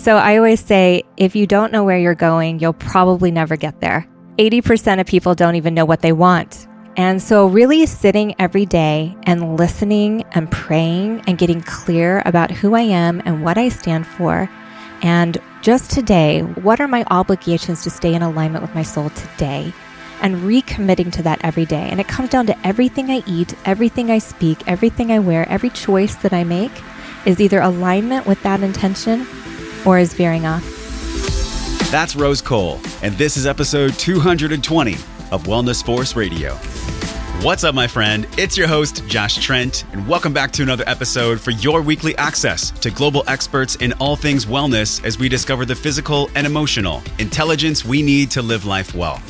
So I always say, if you don't know where you're going, you'll probably never get there. 80% of people don't even know what they want. And so really sitting every day and listening and praying and getting clear about who I am and what I stand for. And just today, what are my obligations to stay in alignment with my soul today? And recommitting to that every day. And it comes down to everything I eat, everything I speak, everything I wear, every choice that I make is either alignment with that intention or is veering off. That's Rose Cole, and this is episode 220 of Wellness Force Radio. What's up, my friend? It's your host, Josh Trent, and welcome back to another episode for your weekly access to global experts in all things wellness as we discover the physical and emotional intelligence we need to live life well.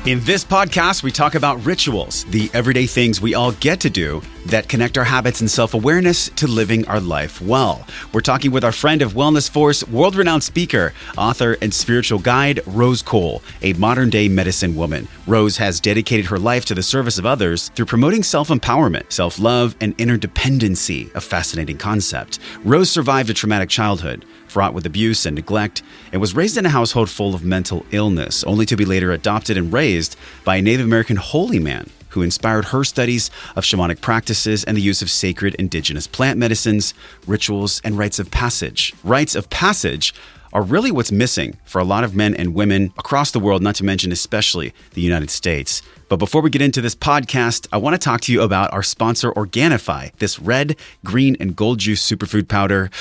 In this podcast, we talk about rituals, the everyday things we all get to do that connect our habits and self-awareness to living our life well. We're talking with our friend of Wellness Force, world-renowned speaker, author, and spiritual guide, Rose Cole, a modern-day medicine woman. Rose has dedicated her life to the service of others through promoting self-empowerment, self-love, and interdependency, a fascinating concept. Rose survived a traumatic childhood, fraught with abuse and neglect, and was raised in a household full of mental illness, only to be later adopted and raised by a Native American holy man who inspired her studies of shamanic practices and the use of sacred indigenous plant medicines, rituals, and rites of passage. Rites of passage are really what's missing for a lot of men and women across the world, not to mention especially the United States. But before we get into this podcast, I want to talk to you about our sponsor, Organifi, this red, green, and gold juice superfood powder.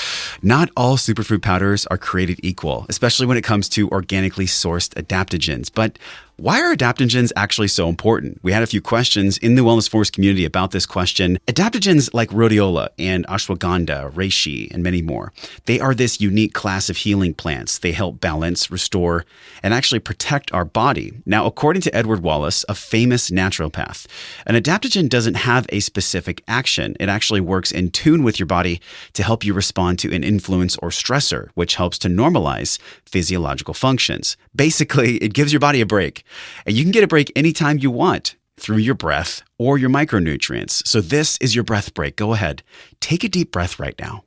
Not all superfood powders are created equal, especially when it comes to organically sourced adaptogens. But why are adaptogens actually so important? We had a few questions in the Wellness Force community about this question. Adaptogens like rhodiola and ashwagandha, reishi, and many more, they are this unique class of healing plants. They help balance, restore, and actually protect our body. Now, according to Edward Wallace, a famous naturopath, an adaptogen doesn't have a specific action. It actually works in tune with your body to help you respond to an influence or stressor, which helps to normalize physiological functions. Basically, it gives your body a break. And you can get a break anytime you want through your breath or your micronutrients. So this is your breath break. Go ahead. Take a deep breath right now.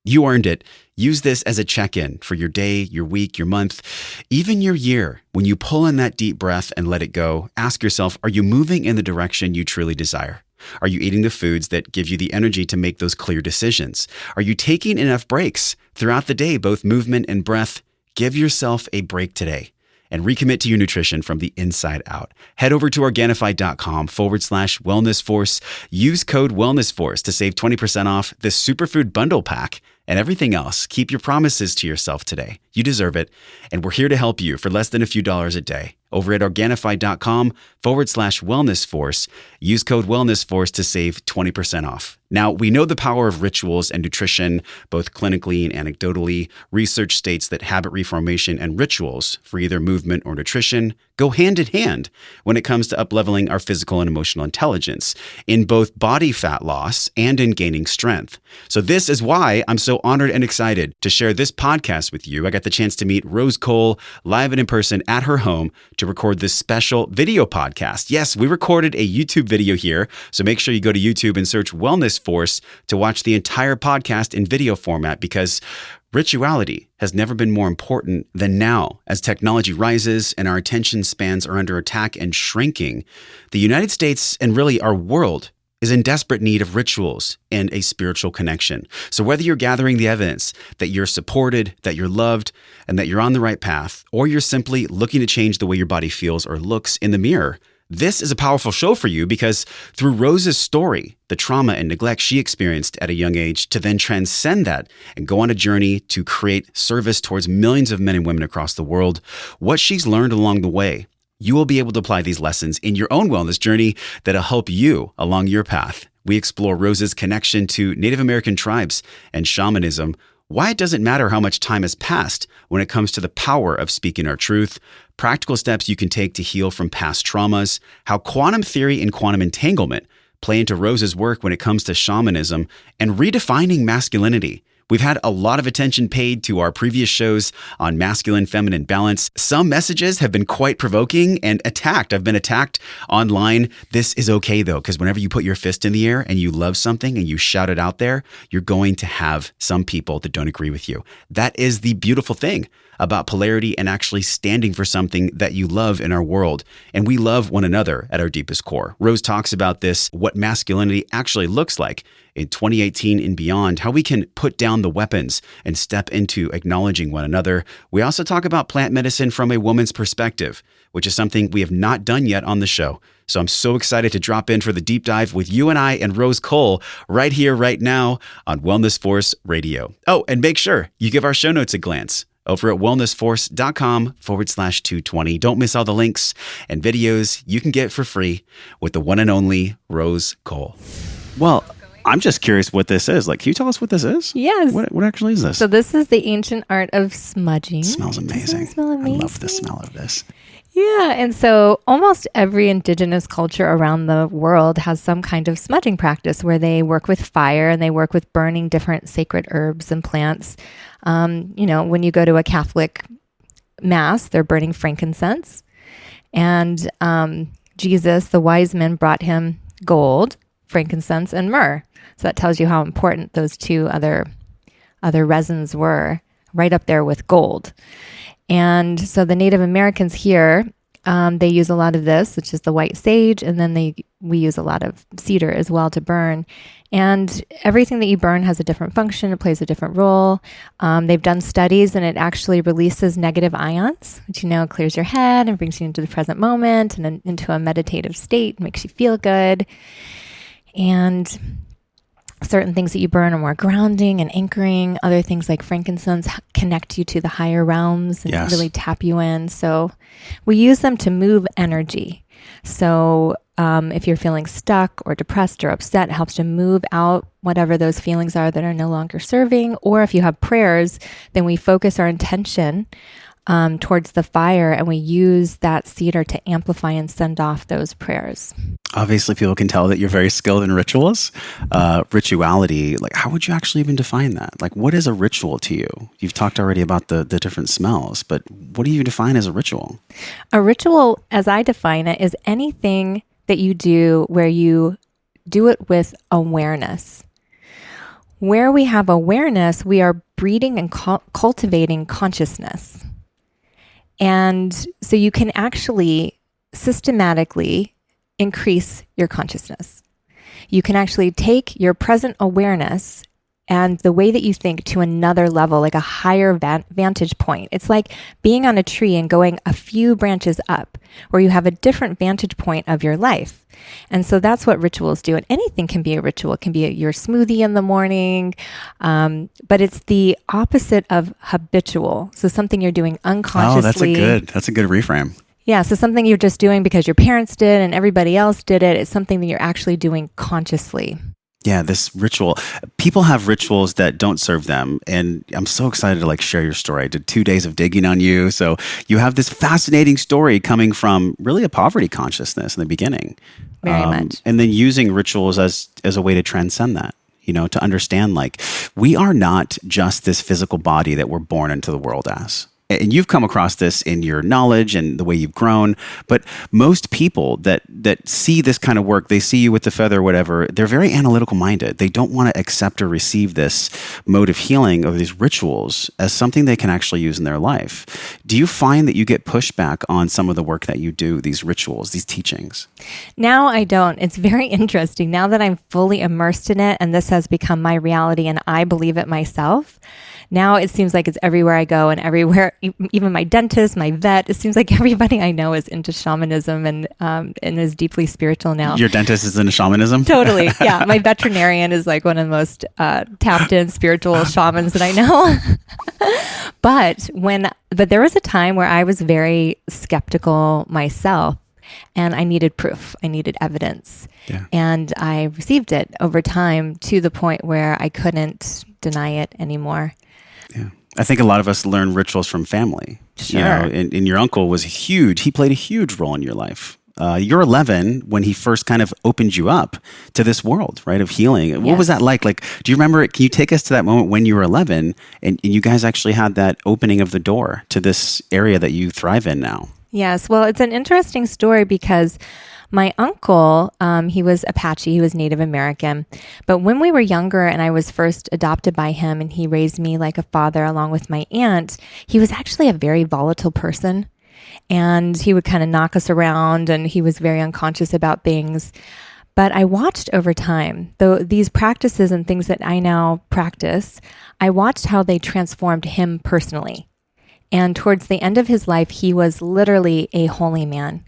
You earned it. Use this as a check-in for your day, your week, your month, even your year. When you pull in that deep breath and let it go, ask yourself, are you moving in the direction you truly desire? Are you eating the foods that give you the energy to make those clear decisions? Are you taking enough breaks throughout the day, both movement and breath? Give yourself a break today and recommit to your nutrition from the inside out. Head over to Organifi.com/wellnessforce. Use code wellnessforce to save 20% off the superfood bundle pack and everything else. Keep your promises to yourself today. You deserve it. And we're here to help you for less than a few dollars a day. Over at Organifi.com/wellnessforce. Use code wellnessforce to save 20% off. Now, we know the power of rituals and nutrition, both clinically and anecdotally. Research states that habit reformation and rituals for either movement or nutrition go hand in hand when it comes to up-leveling our physical and emotional intelligence in both body fat loss and in gaining strength. So this is why I'm so honored and excited to share this podcast with you. I got the chance to meet Rose Cole live and in person at her home to record this special video podcast. Yes, we recorded a YouTube video here, so make sure you go to YouTube and search Wellness Force to watch the entire podcast in video format, because rituality has never been more important than now. As technology rises and our attention spans are under attack and shrinking, the United States and really our world is in desperate need of rituals and a spiritual connection. So whether you're gathering the evidence that you're supported, that you're loved, and that you're on the right path, or you're simply looking to change the way your body feels or looks in the mirror, this is a powerful show for you, because through Rose's story, the trauma and neglect she experienced at a young age, to then transcend that and go on a journey to create service towards millions of men and women across the world, what she's learned along the way, you will be able to apply these lessons in your own wellness journey that'll help you along your path. We explore Rose's connection to Native American tribes and shamanism, why it doesn't matter how much time has passed when it comes to the power of speaking our truth, practical steps you can take to heal from past traumas, how quantum theory and quantum entanglement play into Rose's work when it comes to shamanism, and redefining masculinity. We've had a lot of attention paid to our previous shows on masculine-feminine balance. Some messages have been quite provoking and attacked. I've been attacked online. This is okay though, because whenever you put your fist in the air and you love something and you shout it out there, you're going to have some people that don't agree with you. That is the beautiful thing about polarity and actually standing for something that you love in our world. And we love one another at our deepest core. Rose talks about this, what masculinity actually looks like in 2018 and beyond, how we can put down the weapons and step into acknowledging one another. We also talk about plant medicine from a woman's perspective, which is something we have not done yet on the show. So I'm so excited to drop in for the deep dive with you and I and Rose Cole right here, right now on Wellness Force Radio. Oh, and make sure you give our show notes a glance over at wellnessforce.com/220. Don't miss all the links and videos you can get for free with the one and only Rose Cole. Well, I'm just curious what this is. Like, can you tell us what this is? Yes. What actually is this? So this is the ancient art of smudging. It smells amazing. Doesn't it smell amazing? I love the smell of this. Yeah, and so almost every indigenous culture around the world has some kind of smudging practice where they work with fire and they work with burning different sacred herbs and plants. When you go to a Catholic mass, they're burning frankincense. And Jesus, the wise men, brought him gold, frankincense, and myrrh. So that tells you how important those two other resins were, right up there with gold. And so the Native Americans here, they use a lot of this, which is the white sage, and then we use a lot of cedar as well to burn. And everything that you burn has a different function. It plays a different role. They've done studies, and it actually releases negative ions, which clears your head and brings you into the present moment and into a meditative state, makes you feel good. And certain things that you burn are more grounding and anchoring. Other things like frankincense connect you to the higher realms and really tap you in. So we use them to move energy. So if you're feeling stuck or depressed or upset, it helps to move out whatever those feelings are that are no longer serving. Or if you have prayers, then we focus our intention towards the fire, and we use that cedar to amplify and send off those prayers. Obviously, people can tell that you're very skilled in rituals, rituality. Like, how would you actually even define that? Like, what is a ritual to you? You've talked already about the different smells, but what do you define as a ritual? A ritual, as I define it, is anything that you do where you do it with awareness. Where we have awareness, we are breeding and cultivating consciousness. And so you can actually systematically increase your consciousness. You can actually take your present awareness and the way that you think to another level, like a higher vantage point. It's like being on a tree and going a few branches up, where you have a different vantage point of your life. And so that's what rituals do. And anything can be a ritual. It can be your smoothie in the morning, but it's the opposite of habitual. So something you're doing unconsciously. Oh, that's a good reframe. Yeah, so something you're just doing because your parents did and everybody else did it. It's something that you're actually doing consciously. Yeah, this ritual. People have rituals that don't serve them. And I'm so excited to share your story. I did 2 days of digging on you. So you have this fascinating story coming from really a poverty consciousness in the beginning. Very much. And then using rituals as a way to transcend that, to understand we are not just this physical body that we're born into the world as. And you've come across this in your knowledge and the way you've grown. But most people that see this kind of work, they see you with the feather or whatever, they're very analytical minded. They don't want to accept or receive this mode of healing or these rituals as something they can actually use in their life. Do you find that you get pushback on some of the work that you do, these rituals, these teachings? Now I don't. It's very interesting. Now that I'm fully immersed in it and this has become my reality and I believe it myself, now it seems like it's everywhere I go and everywhere, even my dentist, my vet, it seems like everybody I know is into shamanism and is deeply spiritual now. Your dentist is into shamanism? Totally. Yeah. My veterinarian is like one of the most tapped in spiritual shamans that I know. But there was a time where I was very skeptical myself. And I needed proof. I needed evidence. Yeah. And I received it over time to the point where I couldn't deny it anymore. Yeah. I think a lot of us learn rituals from family. Sure. And your uncle was huge. He played a huge role in your life. You're 11 when he first kind of opened you up to this world, right, of healing. What Yes. was that like? Like, do you remember it? Can you take us to that moment when you were 11 and you guys actually had that opening of the door to this area that you thrive in now? Yes. Well, it's an interesting story because my uncle, he was Apache, he was Native American. But when we were younger and I was first adopted by him and he raised me like a father along with my aunt, he was actually a very volatile person. And he would kind of knock us around and he was very unconscious about things. But I watched over time, though these practices and things that I now practice, I watched how they transformed him personally. And towards the end of his life, he was literally a holy man.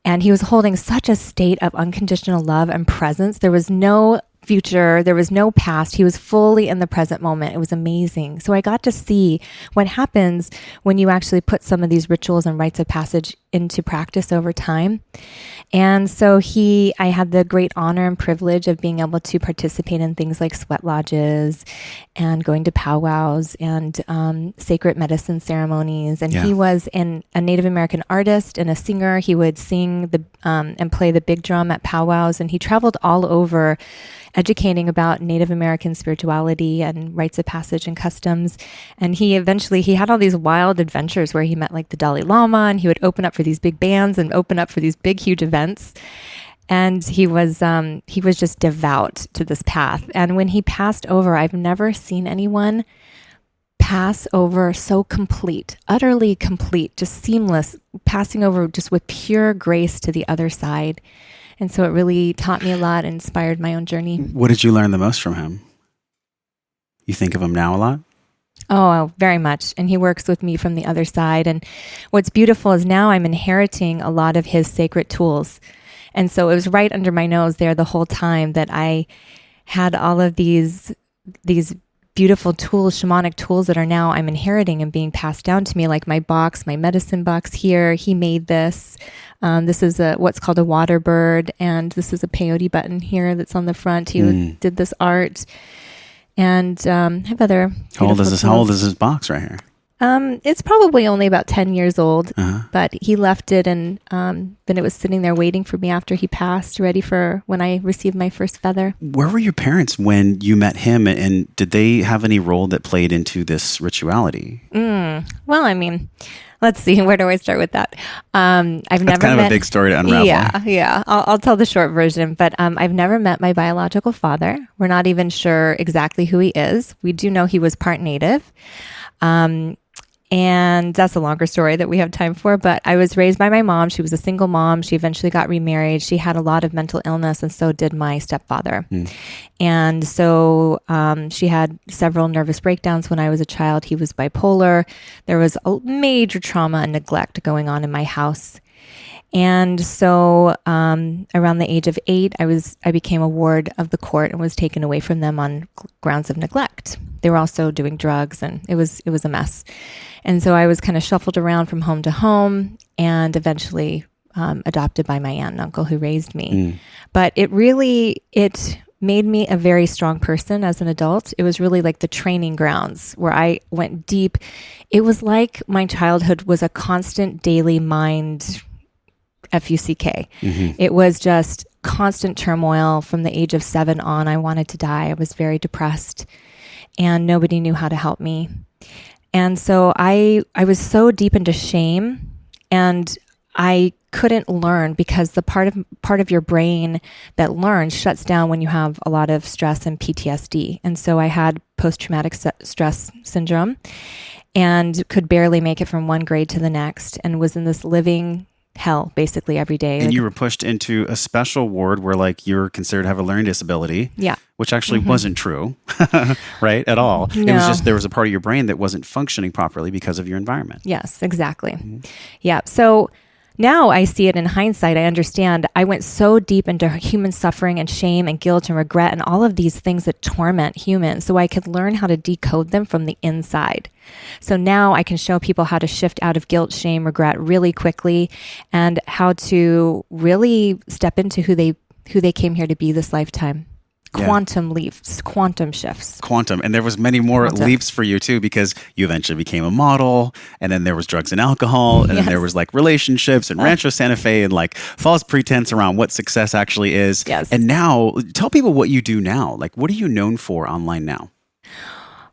And he was holding such a state of unconditional love and presence. There was no future. There was no past. He was fully in the present moment. It was amazing. So I got to see what happens when you actually put some of these rituals and rites of passage into practice over time. And so I had the great honor and privilege of being able to participate in things like sweat lodges and going to powwows and sacred medicine ceremonies. And he was a Native American artist and a singer. He would sing and play the big drum at powwows. And he traveled all over educating about Native American spirituality and rites of passage and customs. And he had all these wild adventures where he met like the Dalai Lama and he would open up for these big bands and open up for these big, huge events. And he was just devout to this path. And when he passed over, I've never seen anyone pass over so complete, utterly complete, just seamless, passing over just with pure grace to the other side. And so it really taught me a lot and inspired my own journey. What did you learn the most from him? You think of him now a lot? Oh, very much. And he works with me from the other side. And what's beautiful is now I'm inheriting a lot of his sacred tools. And so it was right under my nose there the whole time that I had all of these beautiful tools, shamanic tools that are now I'm inheriting and being passed down to me, like my medicine box here. He made this. This is what's called a water bird, and this is a peyote button here that's on the front. He did this art, and have other. How old is this box right here? It's probably only about 10 years old, but he left it, and then it was sitting there waiting for me after he passed, ready for when I received my first feather. Where were your parents when you met him, and did they have any role that played into this rituality? Well, I mean, let's see. Where do I start with that? That's kind of a big story to unravel. Yeah. I'll tell the short version, but I've never met my biological father. We're not even sure exactly who he is. We do know he was part Native. And that's a longer story that we have time for. But I was raised by my mom. She was a single mom. She eventually got remarried. She had a lot of mental illness, and so did my stepfather. And so she had several nervous breakdowns when I was a child. He was bipolar. There was a major trauma and neglect going on in my house. And so around the age of 8, I became a ward of the court and was taken away from them on grounds of neglect. They were also doing drugs, and it was a mess. And so I was kind of shuffled around from home to home and eventually adopted by my aunt and uncle who raised me. But it made me a very strong person as an adult. It was really like the training grounds where I went deep. It was like my childhood was a constant daily mind FUCK. It was just constant turmoil from the age of 7 on. I wanted to die. I was very depressed and nobody knew how to help me. And so I was so deep into shame, and I couldn't learn because the part of your brain that learns shuts down when you have a lot of stress and PTSD. And so I had post-traumatic stress syndrome and could barely make it from one grade to the next, and was in this living hell basically every day. And you were pushed into a special ward where like you're considered to have a learning disability. Yeah. Which actually wasn't true, right? At all. No. It was just there was a part of your brain that wasn't functioning properly because of your environment. Yes, exactly. Yeah. So now I see it in hindsight. I understand I went so deep into human suffering and shame and guilt and regret and all of these things that torment humans, so I could learn how to decode them from the inside. So now I can show people how to shift out of guilt, shame, regret really quickly, and how to really step into who they came here to be this lifetime. quantum leaps, quantum shifts. Quantum. And there was many more leaps for you too, because you eventually became a model, and then there was drugs and alcohol, and then there was like relationships and Rancho Santa Fe and like false pretense around what success actually is. Yes. And now tell people what you do now. Like, what are you known for online now?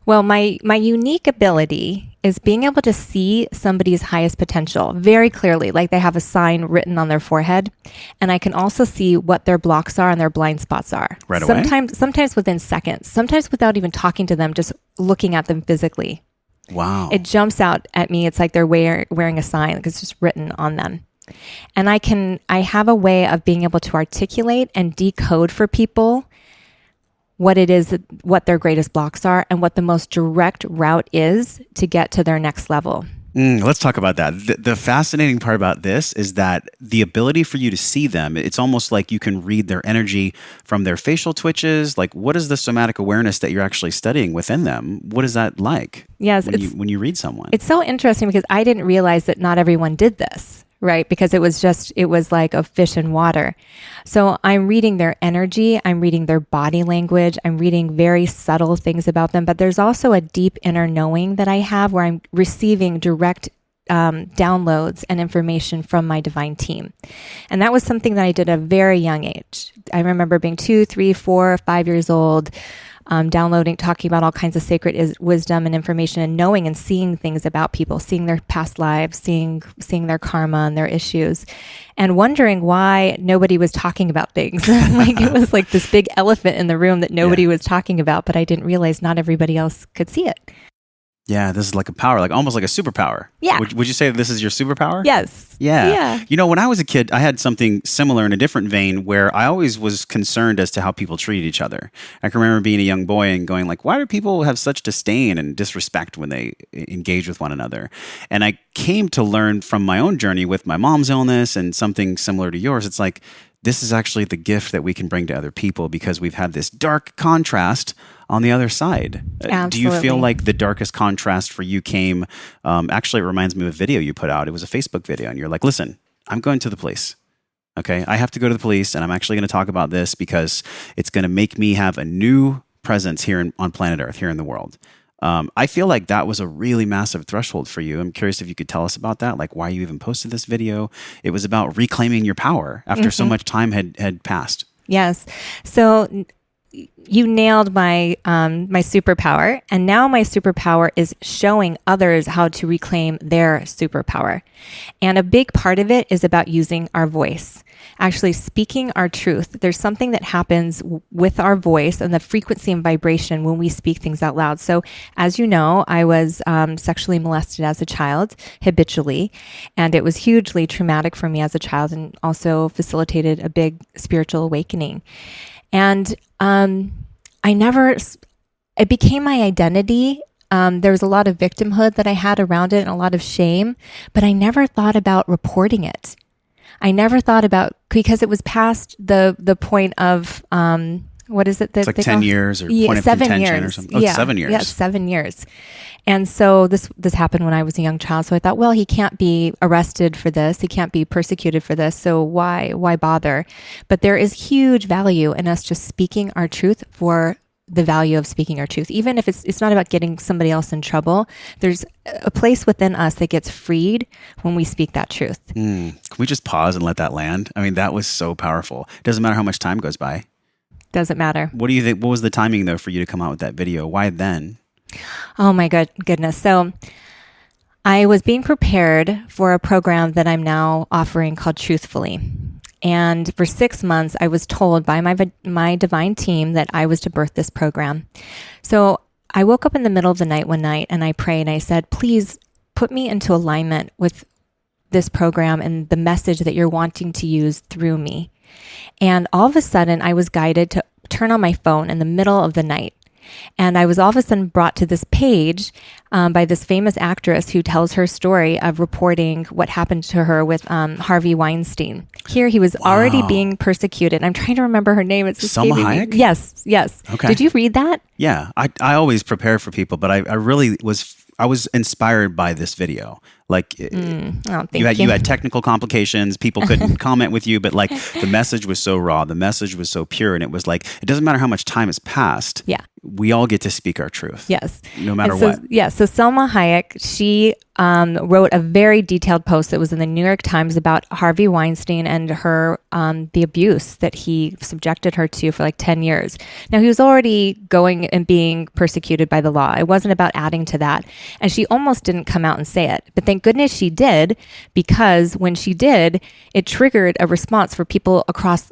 Well, my unique ability is being able to see somebody's highest potential very clearly, like they have a sign written on their forehead. And I can also see what their blocks are and their blind spots are. Right away? Sometimes within seconds, sometimes without even talking to them, just looking at them physically. Wow. It jumps out at me. It's like they're wearing a sign because it's just written on them. And I have a way of being able to articulate and decode for people what it is, what their greatest blocks are, and what the most direct route is to get to their next level. Let's talk about that. The fascinating part about this is that the ability for you to see them, it's almost like you can read their energy from their facial twitches. Like, what is the somatic awareness that you're actually studying within them? What is that like? Yes, when you read someone? It's so interesting because I didn't realize that not everyone did this. Right? Because it was like a fish in water. So I'm reading their energy. I'm reading their body language. I'm reading very subtle things about them. But there's also a deep inner knowing that I have where I'm receiving direct downloads and information from my divine team. And that was something that I did at a very young age. I remember being 2, 3, 4, 5 years old, downloading, talking about all kinds of sacred wisdom and information, and knowing and seeing things about people, seeing their past lives, seeing their karma and their issues, and wondering why nobody was talking about things. Like it was like this big elephant in the room that nobody was talking about, but I didn't realize not everybody else could see it. Yeah, this is like a power, like almost like a superpower. Yeah. Would you say that this is your superpower? Yes. Yeah. You know, when I was a kid, I had something similar in a different vein where I always was concerned as to how people treated each other. I can remember being a young boy and going like, why do people have such disdain and disrespect when they engage with one another? And I came to learn from my own journey with my mom's illness and something similar to yours. It's like, this is actually the gift that we can bring to other people because we've had this dark contrast on the other side. Absolutely. Do you feel like the darkest contrast for you came, actually it reminds me of a video you put out. It was a Facebook video and you're like, listen, I'm going to the police. Okay. I have to go to the police and I'm actually going to talk about this because it's going to make me have a new presence here on planet Earth, here in the world. I feel like that was a really massive threshold for you. I'm curious if you could tell us about that, like why you even posted this video. It was about reclaiming your power after so much time had passed. Yes. So you nailed my superpower, and now my superpower is showing others how to reclaim their superpower. And a big part of it is about using our voice, actually speaking our truth. There's something that happens with our voice and the frequency and vibration when we speak things out loud. So as you know, I was sexually molested as a child, habitually, and it was hugely traumatic for me as a child and also facilitated a big spiritual awakening. And it became my identity. There was a lot of victimhood that I had around it and a lot of shame, but I never thought about reporting it. I never thought about, because it was past the point of, what is it? It's like 10 years or point of 7 contention years. or something. Oh, yeah. 7 years. Yeah, 7 years. And so this happened when I was a young child. So I thought, well, he can't be arrested for this. He can't be persecuted for this. So why bother? But there is huge value in us just speaking our truth for the value of speaking our truth. Even if it's not about getting somebody else in trouble, there's a place within us that gets freed when we speak that truth. Can we just pause and let that land? I mean, that was so powerful. It doesn't matter how much time goes by. Doesn't matter. What do you think? What was the timing though for you to come out with that video? Why then? Oh my goodness. So I was being prepared for a program that I'm now offering called Truthfully. And for 6 months, I was told by my divine team that I was to birth this program. So I woke up in the middle of the night one night and I prayed and I said, please put me into alignment with this program and the message that you're wanting to use through me. And all of a sudden, I was guided to turn on my phone in the middle of the night. And I was all of a sudden brought to this page by this famous actress who tells her story of reporting what happened to her with Harvey Weinstein. Here, he was already being persecuted. I'm trying to remember her name. It's Selma Hayek? Yes. Okay. Did you read that? Yeah, I always prepare for people, but I really was inspired by this video. Like you had technical complications. People couldn't comment with you, but like the message was so raw. The message was so pure. And it was like, it doesn't matter how much time has passed. Yeah. We all get to speak our truth. Yes. No matter what. Yeah. So Selma Hayek, she wrote a very detailed post that was in the New York Times about Harvey Weinstein and her, the abuse that he subjected her to for like 10 years. Now, he was already going and being persecuted by the law. It wasn't about adding to that. And she almost didn't come out and say it. But thank goodness she did, because when she did, it triggered a response for people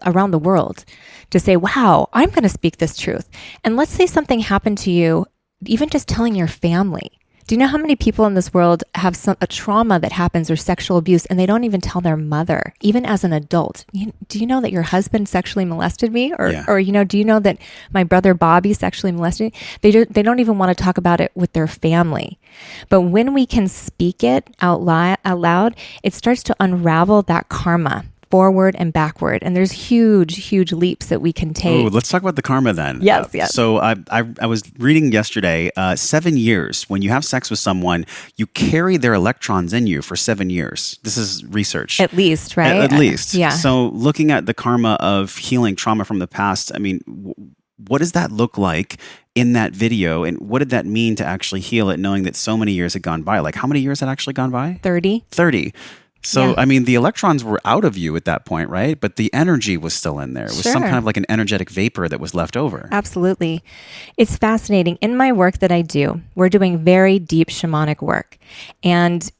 around the world to say, wow, I'm going to speak this truth. And let's say something happened to you, even just telling your family. Do you know how many people in this world have a trauma that happens or sexual abuse and they don't even tell their mother, even as an adult? Do you know that your husband sexually molested me? Or do you know that my brother Bobby sexually molested me? They don't even want to talk about it with their family. But when we can speak it out loud, it starts to unravel that karma forward and backward. And there's huge leaps that we can take. Oh, let's talk about the karma then. Yes. So I was reading yesterday, 7 years, when you have sex with someone, you carry their electrons in you for 7 years. This is research. At least, right? At least. Yeah. So looking at the karma of healing trauma from the past, I mean, what does that look like in that video? And what did that mean to actually heal it, knowing that so many years had gone by? Like how many years had actually gone by? 30. So, I mean, the electrons were out of you at that point, right? But the energy was still in there. It was some kind of like an energetic vapor that was left over. Absolutely. It's fascinating. In my work that I do, we're doing very deep shamanic work. And,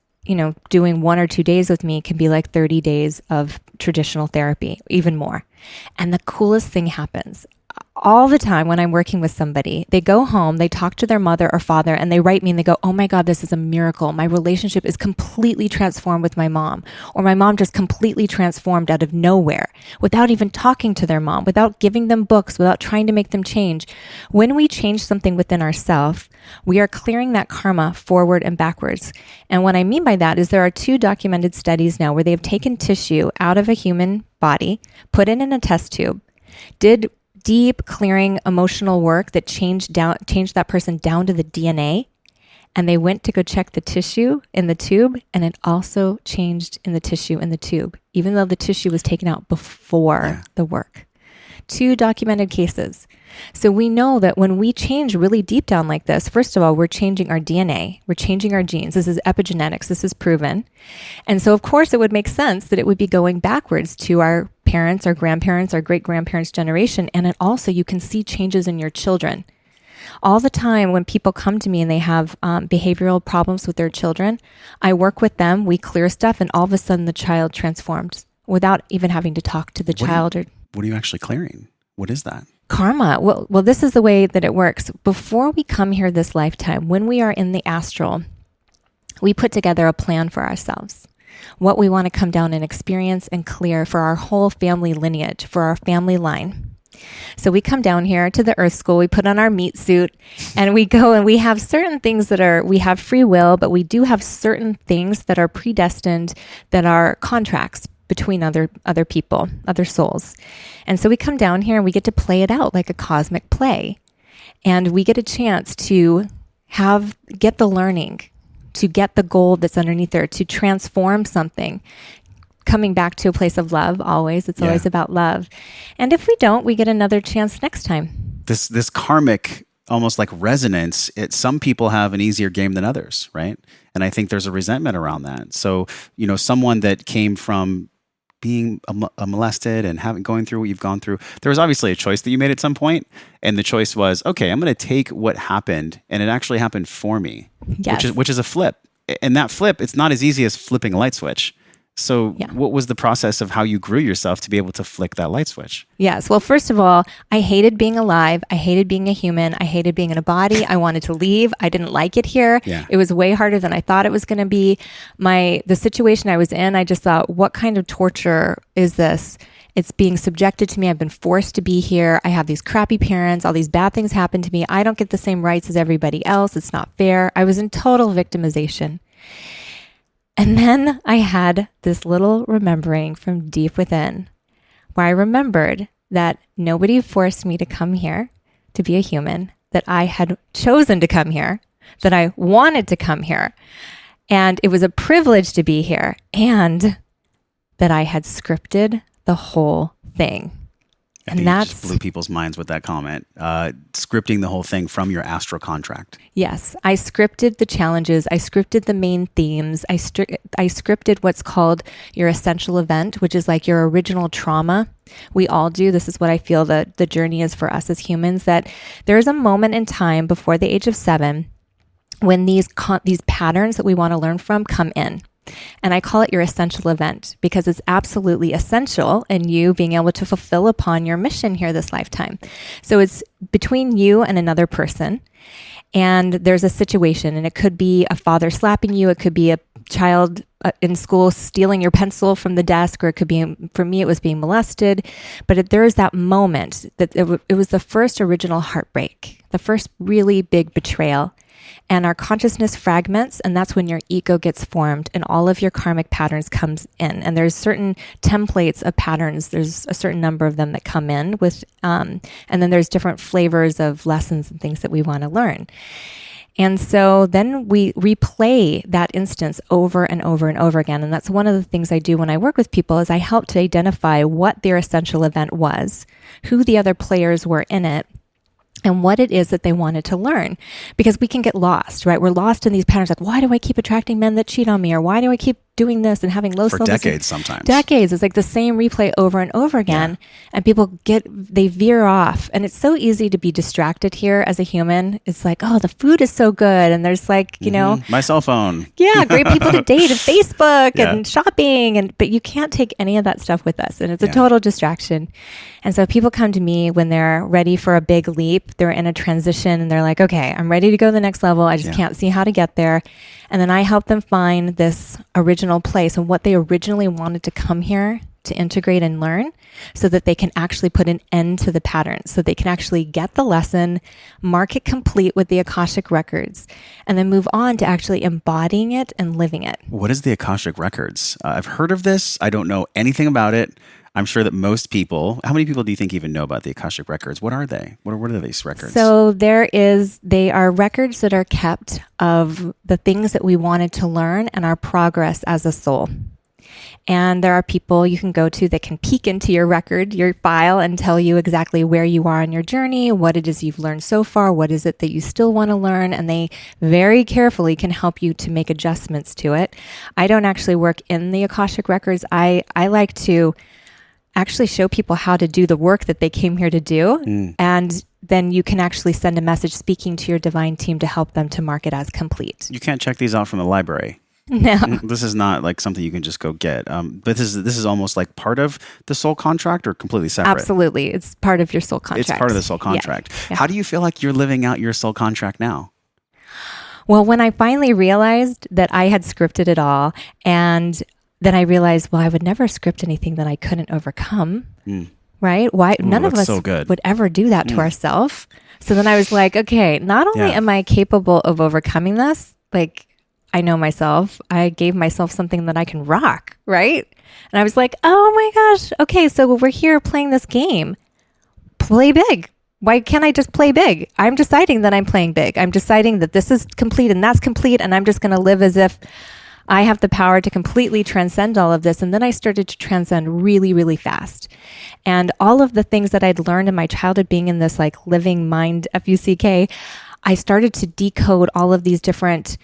doing 1 or 2 days with me can be like 30 days of traditional therapy, even more. And the coolest thing happens. All the time when I'm working with somebody, they go home, they talk to their mother or father, and they write me and they go, oh my God, this is a miracle. My relationship is completely transformed with my mom. Or my mom just completely transformed out of nowhere without even talking to their mom, without giving them books, without trying to make them change. When we change something within ourselves, we are clearing that karma forward and backwards. And what I mean by that is there are 2 documented studies now where they have taken tissue out of a human body, put it in a test tube, did deep clearing emotional work that changed that person down to the DNA. And they went to go check the tissue in the tube, and it also changed in the tissue in the tube, even though the tissue was taken out before the work. 2 documented cases. So we know that when we change really deep down like this, first of all, we're changing our DNA, we're changing our genes. This is epigenetics, this is proven. And so of course it would make sense that it would be going backwards to our parents, our grandparents, our great-grandparents' generation. And it also, you can see changes in your children. All the time when people come to me and they have behavioral problems with their children, I work with them, we clear stuff, and all of a sudden the child transforms without even having to talk to the child. What are you actually clearing? What is that? Karma. Well, this is the way that it works. Before we come here this lifetime, when we are in the astral, we put together a plan for ourselves. What we want to come down and experience and clear for our whole family lineage, for our family line. So we come down here to the Earth School, we put on our meat suit, and we go and we have certain things we have free will, but we do have certain things that are predestined, that are contracts between other people, other souls. And so we come down here and we get to play it out like a cosmic play. And we get a chance to get the learning, to get the gold that's underneath there, to transform something. Coming back to a place of love, always. It's always about love. And if we don't, we get another chance next time. This karmic, almost like resonance, some people have an easier game than others, right? And I think there's a resentment around that. So, someone that came from being molested and going through what you've gone through, there was obviously a choice that you made at some point, and the choice was, okay, I'm going to take what happened, and it actually happened for me, which is a flip. And that flip, it's not as easy as flipping a light switch. So what was the process of how you grew yourself to be able to flick that light switch? Yes. Well, first of all, I hated being alive. I hated being a human. I hated being in a body. I wanted to leave. I didn't like it here. Yeah. It was way harder than I thought it was going to be. The situation I was in, I just thought, what kind of torture is this? It's being subjected to me. I've been forced to be here. I have these crappy parents. All these bad things happen to me. I don't get the same rights as everybody else. It's not fair. I was in total victimization. And then I had this little remembering from deep within where I remembered that nobody forced me to come here to be a human, that I had chosen to come here, that I wanted to come here. And it was a privilege to be here, and that I had scripted the whole thing. And that just blew people's minds with that comment. Scripting the whole thing from your astral contract. Yes, I scripted the challenges. I scripted the main themes. I scripted what's called your essential event, which is like your original trauma. We all do. This is what I feel that the journey is for us as humans, that there is a moment in time before the age of 7 when these patterns that we want to learn from come in. And I call it your essential event because it's absolutely essential in you being able to fulfill upon your mission here this lifetime. So it's between you and another person. And there's a situation, and it could be a father slapping you. It could be a child in school stealing your pencil from the desk, or it could be, for me, it was being molested. But there is that moment that it was the first original heartbreak, the first really big betrayal. And our consciousness fragments, and that's when your ego gets formed and all of your karmic patterns comes in. And there's certain templates of patterns. There's a certain number of them that come in with, and then there's different flavors of lessons and things that we want to learn. And so then we replay that instance over and over and over again. And that's one of the things I do when I work with people is I help to identify what their essential event was, who the other players were in it, and what it is that they wanted to learn. Because we can get lost, right? We're lost in these patterns. Like, why do I keep attracting men that cheat on me? Or why do I keep doing this and having low for self-esteem? decades sometimes. Decades. It's like the same replay over and over again. Yeah. And people they veer off. And it's so easy to be distracted here as a human. It's like, oh, the food is so good. And there's like, you know. My cell phone. Yeah, great people to date and Facebook and shopping. But you can't take any of that stuff with us. And it's a total distraction. And so people come to me when they're ready for a big leap. They're in a transition and they're like, okay, I'm ready to go to the next level. I just can't see how to get there. And then I help them find this original place and what they originally wanted to come here to integrate and learn so that they can actually put an end to the pattern, so they can actually get the lesson, mark it complete with the Akashic records, and then move on to actually embodying it and living it. What is the Akashic records? I've heard of this. I don't know anything about it. I'm sure that most people, how many people do you think even know about the Akashic records? What are they? What are these records? So they are records that are kept of the things that we wanted to learn and our progress as a soul. And there are people you can go to that can peek into your record, your file, and tell you exactly where you are on your journey, what it is you've learned so far, what is it that you still want to learn, and they very carefully can help you to make adjustments to it. I don't actually work in the Akashic records. I like to actually show people how to do the work that they came here to do. And then you can actually send a message speaking to your divine team to help them to mark it as complete. You can't check these out from the library. No. This is not like something you can just go get. But this is almost like part of the soul contract or completely separate? Absolutely. It's part of your soul contract. It's part of the soul contract. Yeah. How do you feel like you're living out your soul contract now? Well, when I finally realized that I had scripted it all, and then I realized, well, I would never script anything that I couldn't overcome, right? Why? None of us would ever do that to ourselves. So then I was like, okay, not only am I capable of overcoming this, like I know myself, I gave myself something that I can rock, right? And I was like, oh my gosh, okay, so we're here playing this game. Play big. Why can't I just play big? I'm deciding that I'm playing big. I'm deciding that this is complete and that's complete, and I'm just going to live as if I have the power to completely transcend all of this. And then I started to transcend really, really fast. And all of the things that I'd learned in my childhood being in this like living mind, FUCK, I started to decode all of these different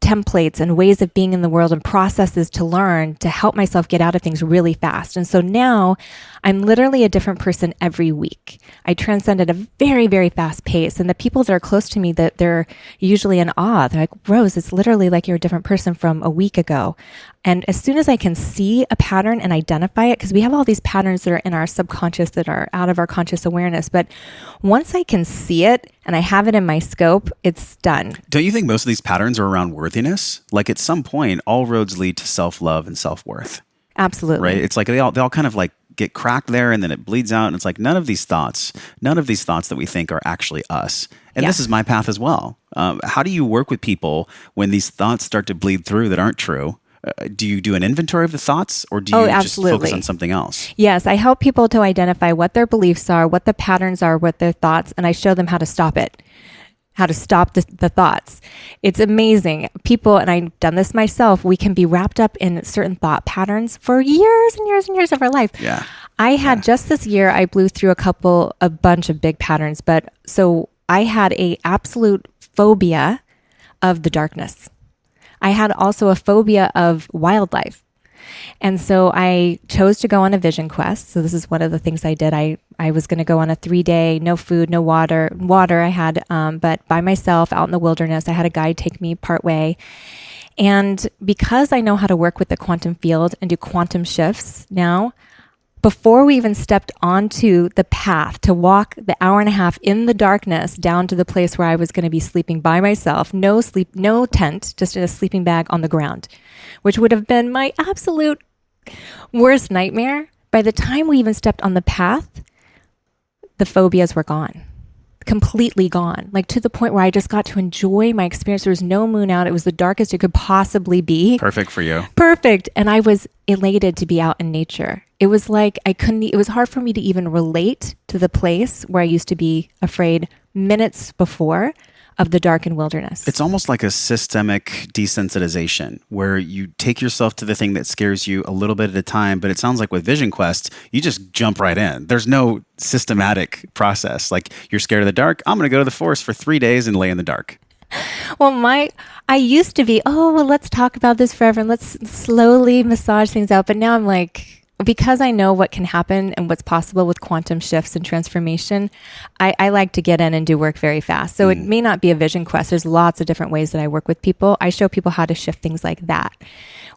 templates and ways of being in the world and processes to learn to help myself get out of things really fast. And so now I'm literally a different person every week. I transcend at a very, very fast pace. And the people that are close to me, that they're usually in awe. They're like, Rose, it's literally like you're a different person from a week ago. And as soon as I can see a pattern and identify it, because we have all these patterns that are in our subconscious that are out of our conscious awareness. But once I can see it and I have it in my scope, it's done. Don't you think most of these patterns are around worthiness? Like at some point, all roads lead to self-love and self-worth. Absolutely. Right? It's like they all kind of like get cracked there and then it bleeds out. And it's like none of these thoughts that we think are actually us. And this is my path as well. How do you work with people when these thoughts start to bleed through that aren't true? Do you do an inventory of the thoughts, or do you just focus on something else? Yes, I help people to identify what their beliefs are, what the patterns are, what their thoughts, and I show them how to stop it. how to stop the thoughts. It's amazing. People, and I've done this myself, we can be wrapped up in certain thought patterns for years and years and years of our life. Yeah. I had just this year, I blew through a bunch of big patterns, but so I had a absolute phobia of the darkness. I had also a phobia of wildlife. And so I chose to go on a vision quest. So this is one of the things I did. I was going to go on a 3-day, no food, no water. Water I had, but by myself out in the wilderness. I had a guide take me part way. And because I know how to work with the quantum field and do quantum shifts now, before we even stepped onto the path to walk the hour and a half in the darkness down to the place where I was going to be sleeping by myself, no sleep, no tent, just in a sleeping bag on the ground, which would have been my absolute worst nightmare. By the time we even stepped on the path, the phobias were gone, completely gone, like to the point where I just got to enjoy my experience. There was no moon out. It was the darkest it could possibly be. Perfect for you. Perfect. And I was elated to be out in nature. It was like it was hard for me to even relate to the place where I used to be afraid minutes before of the darkened wilderness. It's almost like a systemic desensitization where you take yourself to the thing that scares you a little bit at a time. But it sounds like with Vision Quest, you just jump right in. There's no systematic process. Like you're scared of the dark. I'm going to go to the forest for 3 days and lay in the dark. Well, I used to be, let's talk about this forever and let's slowly massage things out. But now I'm like, because I know what can happen and what's possible with quantum shifts and transformation, I like to get in and do work very fast. So it may not be a vision quest. There's lots of different ways that I work with people. I show people how to shift things like that,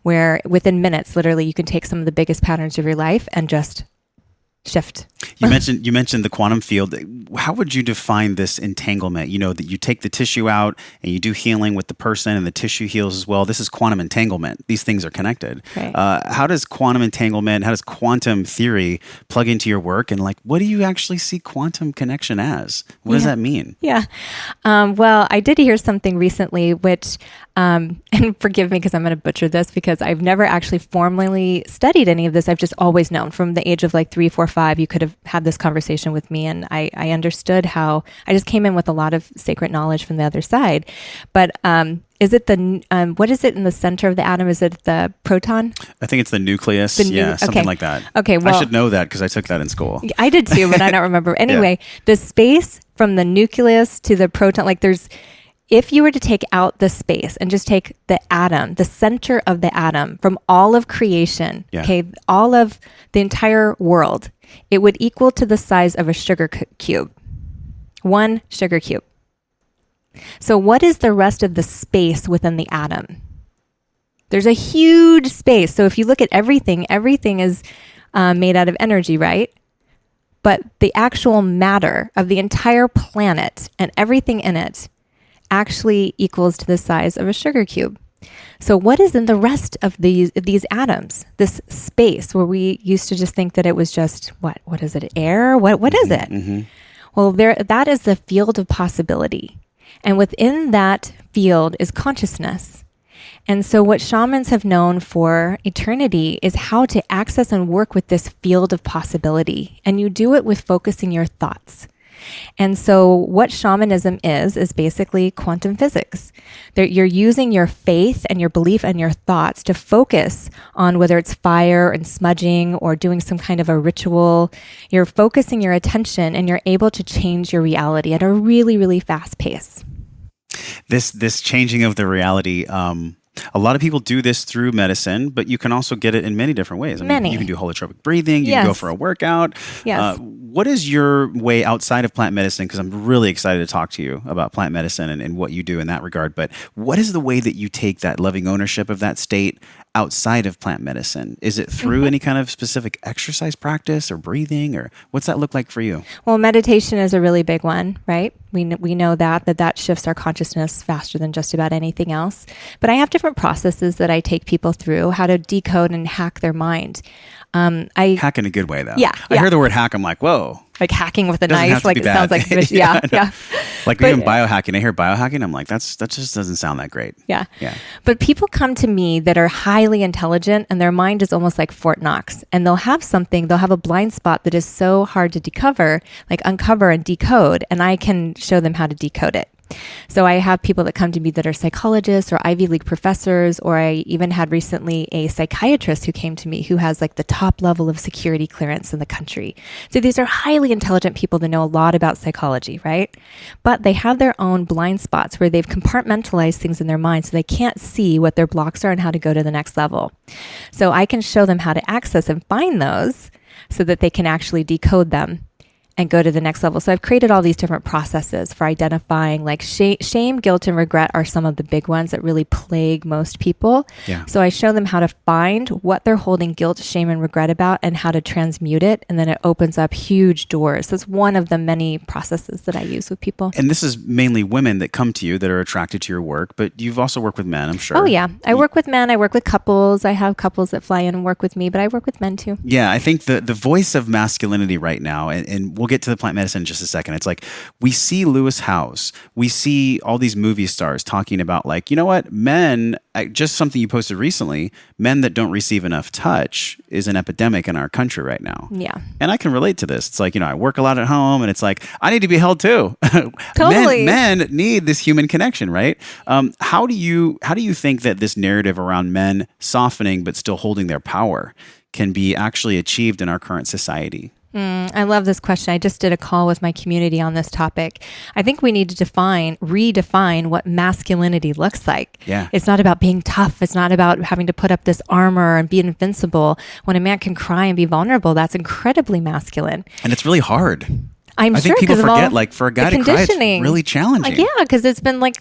where within minutes, literally, you can take some of the biggest patterns of your life and just shift. You mentioned the quantum field. How would you define this entanglement? You know, that you take the tissue out and you do healing with the person and the tissue heals as well. This is quantum entanglement. These things are connected. Right. How does quantum entanglement, how does quantum theory plug into your work? And like, what do you actually see quantum connection as? What does that mean? Yeah. Well, I did hear something recently, which, and forgive me because I'm going to butcher this because I've never actually formally studied any of this. I've just always known from the age of like 3, 4, 5, you could have had this conversation with me. And I understood how I just came in with a lot of sacred knowledge from the other side. But is it what is it in the center of the atom? Is it the proton? I think it's the nucleus. Something like that. Okay, well, I should know that because I took that in school. I did too, but I don't remember. Anyway, the space from the nucleus to the proton, like if you were to take out the space and just take the atom, the center of the atom from all of creation, all of the entire world, it would equal to the size of a sugar cube. 1 sugar cube. So what is the rest of the space within the atom? There's a huge space. So if you look at everything is made out of energy, right? But the actual matter of the entire planet and everything in it actually equals to the size of a sugar cube. So what is in the rest of these atoms, this space where we used to just think that it was just, what is it, air? What is it? Mm-hmm. Well, that is the field of possibility. And within that field is consciousness. And so what shamans have known for eternity is how to access and work with this field of possibility. And you do it with focusing your thoughts. And so what shamanism is basically quantum physics. You're using your faith and your belief and your thoughts to focus on whether it's fire and smudging or doing some kind of a ritual. You're focusing your attention and you're able to change your reality at a really, really fast pace. This changing of the reality, a lot of people do this through medicine, but you can also get it in many different ways. You can do holotropic breathing. You can go for a workout. Yes. What is your way outside of plant medicine? Because I'm really excited to talk to you about plant medicine and what you do in that regard. But what is the way that you take that loving ownership of that state outside of plant medicine? Is it through any kind of specific exercise practice or breathing, or what's that look like for you? Well, meditation is a really big one, right? We know that shifts our consciousness faster than just about anything else. But I have different processes that I take people through, how to decode and hack their mind. Hack in a good way, though. Yeah. I hear the word hack, I'm like, whoa. Like hacking with a knife, like it sounds like yeah. Like even biohacking. I hear biohacking, I'm like, that just doesn't sound that great. Yeah. But people come to me that are highly intelligent and their mind is almost like Fort Knox, and they'll have a blind spot that is so hard to uncover and decode, and I can show them how to decode it. So I have people that come to me that are psychologists or Ivy League professors, or I even had recently a psychiatrist who came to me who has like the top level of security clearance in the country. So these are highly intelligent people that know a lot about psychology, right? But they have their own blind spots where they've compartmentalized things in their mind so they can't see what their blocks are and how to go to the next level. So I can show them how to access and find those so that they can actually decode them and go to the next level. So I've created all these different processes for identifying like shame, guilt, and regret are some of the big ones that really plague most people. Yeah. So I show them how to find what they're holding guilt, shame, and regret about and how to transmute it. And then it opens up huge doors. That's one of the many processes that I use with people. And this is mainly women that come to you that are attracted to your work, but you've also worked with men, I'm sure. Oh, yeah. I work with men. I work with couples. I have couples that fly in and work with me, but I work with men too. Yeah, I think the voice of masculinity right now, and we'll get to the plant medicine in just a second. It's like we see Lewis Howes, we see all these movie stars talking about like, you know what, men, just something you posted recently, men that don't receive enough touch is an epidemic in our country right now. Yeah. And I can relate to this. It's like, you know, I work a lot at home and it's like, I need to be held too. Totally. Men need this human connection, right? How do you think that this narrative around men softening but still holding their power can be actually achieved in our current society? I love this question. I just did a call with my community on this topic. I think we need to redefine what masculinity looks like. Yeah. It's not about being tough. It's not about having to put up this armor and be invincible. When a man can cry and be vulnerable, that's incredibly masculine. And it's really hard. I think people forget, like, for a guy to cry, it's really challenging. Yeah, because it's been like,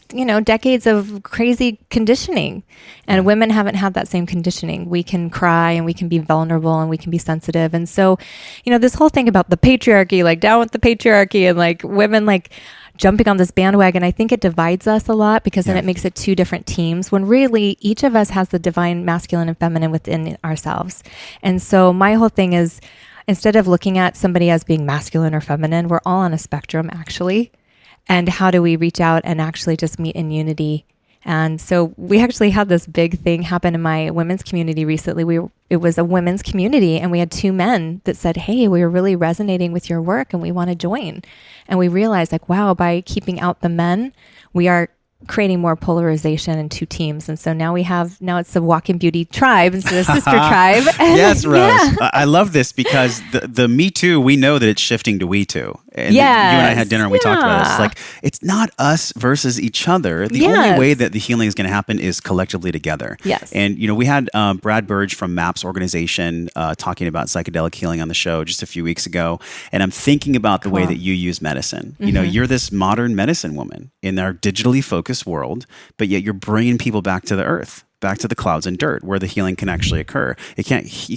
decades of crazy conditioning. And women haven't had that same conditioning. We can cry and we can be vulnerable and we can be sensitive. And so, this whole thing about the patriarchy, like down with the patriarchy and like women like jumping on this bandwagon, I think it divides us a lot because then it makes it two different teams when really each of us has the divine masculine and feminine within ourselves. And so my whole thing is, instead of looking at somebody as being masculine or feminine, we're all on a spectrum actually. And how do we reach out and actually just meet in unity? And so we actually had this big thing happen in my women's community recently. It was a women's community and we had two men that said, hey, we were really resonating with your work and we want to join. And we realized like, wow, by keeping out the men, we are creating more polarization in two teams. And so now it's the Walk in Beauty tribe instead of sister tribe. Yes, Rose. Yeah. I love this because the Me Too, we know that it's shifting to We Too. And you and I had dinner and we talked about this. It's like, it's not us versus each other. The only way that the healing is going to happen is collectively together. Yes. And, we had Brad Burge from MAPS organization talking about psychedelic healing on the show just a few weeks ago. And I'm thinking about the way that you use medicine. Mm-hmm. You're this modern medicine woman in our digitally focused world, but yet you're bringing people back to the earth, back to the clouds and dirt where the healing can actually occur. You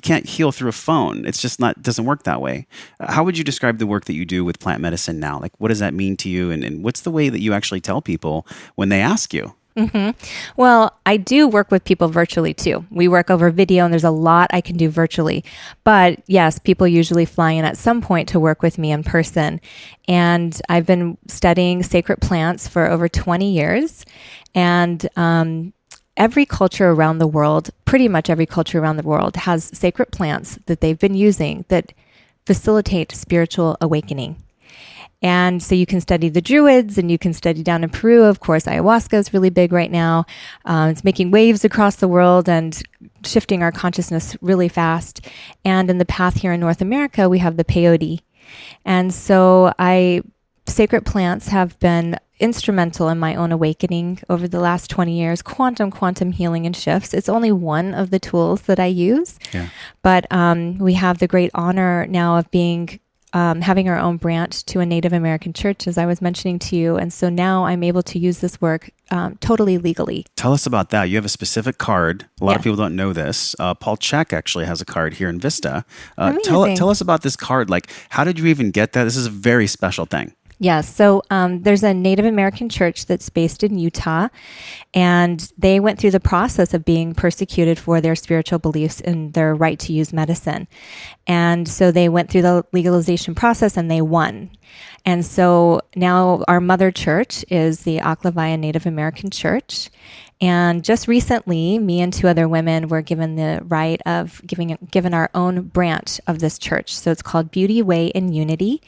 can't heal through a phone. It's just doesn't work that way. How would you describe the work that you do with plant medicine now? Like, what does that mean to you? And what's the way that you actually tell people when they ask you? Mm-hmm. Well, I do work with people virtually too. We work over video and there's a lot I can do virtually. But yes, people usually fly in at some point to work with me in person. And I've been studying sacred plants for over 20 years. And every culture around the world, pretty much every culture around the world has sacred plants that they've been using that facilitate spiritual awakening. And so you can study the Druids and you can study down in Peru. Of course, ayahuasca is really big right now. It's making waves across the world and shifting our consciousness really fast. And in the path here in North America, we have the peyote. And so sacred plants have been instrumental in my own awakening over the last 20 years. Quantum healing and shifts. It's only one of the tools that I use. Yeah. But we have the great honor now of having our own branch to a Native American church, as I was mentioning to you. And so now I'm able to use this work totally legally. Tell us about that. You have a specific card. A lot of people don't know this. Paul Chek actually has a card here in Vista. Tell us about this card. Like, how did you even get that? This is a very special thing. Yes. So there's a Native American church that's based in Utah, and they went through the process of being persecuted for their spiritual beliefs and their right to use medicine. And so they went through the legalization process and they won. And so now our mother church is the Aklavaya Native American Church. And just recently, me and two other women were given the right of given our own branch of this church. So it's called Beauty, Way, and Unity.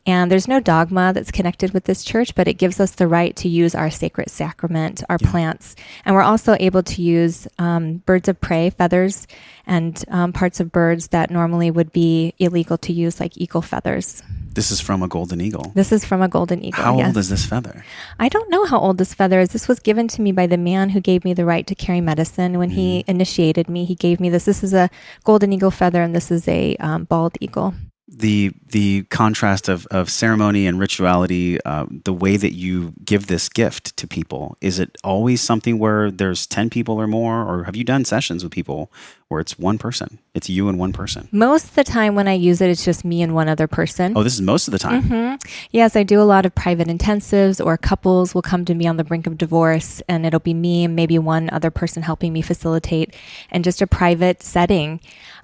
And there's no dogma that's connected with this church, but it gives us the right to use our sacred sacrament, our plants. And we're also able to use birds of prey, feathers, and parts of birds that normally would be illegal to use, like eagle feathers. This is from a golden eagle. This is from a golden eagle. How old is this feather? I don't know how old this feather is. This was given to me by the man who gave me the right to carry medicine. When he initiated me, he gave me this. This is a golden eagle feather, and this is a bald eagle. The contrast of ceremony and rituality, the way that you give this gift to people, is it always something where there's 10 people or more, or have you done sessions with people where it's one person? It's you and one person. Most of the time when I use it, it's just me and one other person. Oh, this is most of the time. Mm-hmm. Yes, I do a lot of private intensives, or couples will come to me on the brink of divorce, and it'll be me and maybe one other person helping me facilitate in just a private setting.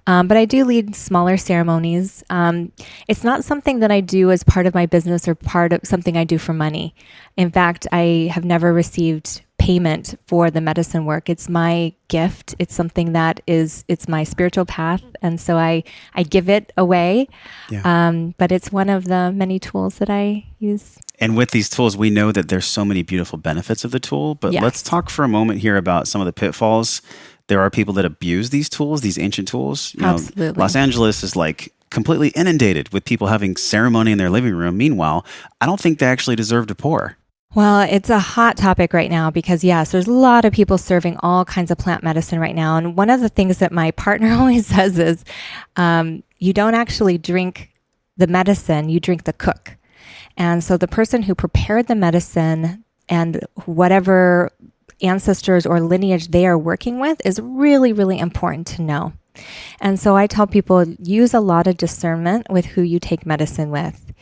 But I do lead smaller ceremonies. It's not something that I do as part of my business or part of something I do for money. In fact, I have never received payment for the medicine work. It's my gift. It's something that it's my spiritual path. And so I give it away. Yeah. But it's one of the many tools that I use. And with these tools, we know that there's so many beautiful benefits of the tool. But let's talk for a moment here about some of the pitfalls. There are people that abuse these tools, these ancient tools. Absolutely. Los Angeles is like completely inundated with people having ceremony in their living room. Meanwhile, I don't think they actually deserve to pour. Well, it's a hot topic right now because, yes, there's a lot of people serving all kinds of plant medicine right now. And one of the things that my partner always says is, you don't actually drink the medicine, you drink the cook. And so the person who prepared the medicine and whatever ancestors or lineage they are working with is really, really important to know. And so I tell people, use a lot of discernment with who you take medicine with.